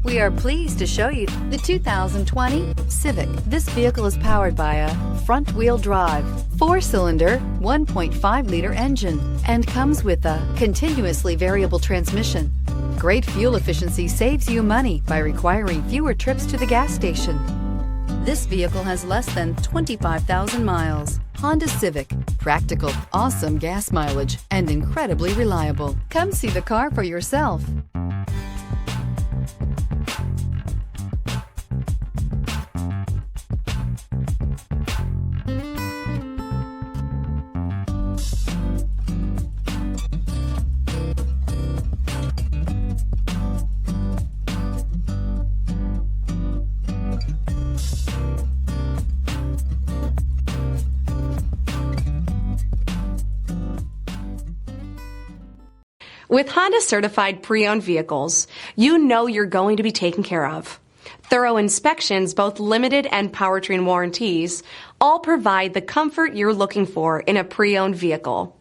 We are pleased to show you the 2020 Civic. This vehicle is powered by a front-wheel drive, 4-cylinder, 1.5-liter engine, and comes with a continuously variable transmission. Great fuel efficiency saves you money by requiring fewer trips to the gas station. This vehicle has less than 25,000 miles. Honda Civic. Practical, awesome gas mileage, and incredibly reliable. Come see the car for yourself. With Honda certified pre-owned vehicles, you know you're going to be taken care of. Thorough inspections, both limited and powertrain warranties, all provide the comfort you're looking for in a pre-owned vehicle.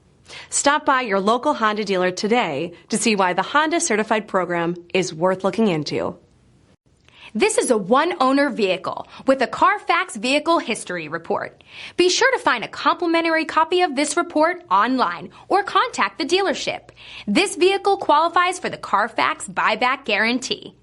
Stop by your local Honda dealer today to see why the Honda certified program is worth looking into. This is a one-owner vehicle with a CARFAX Vehicle History Report. Be sure to find a complimentary copy of this report online or contact the dealership. This vehicle qualifies for the CARFAX Buyback Guarantee.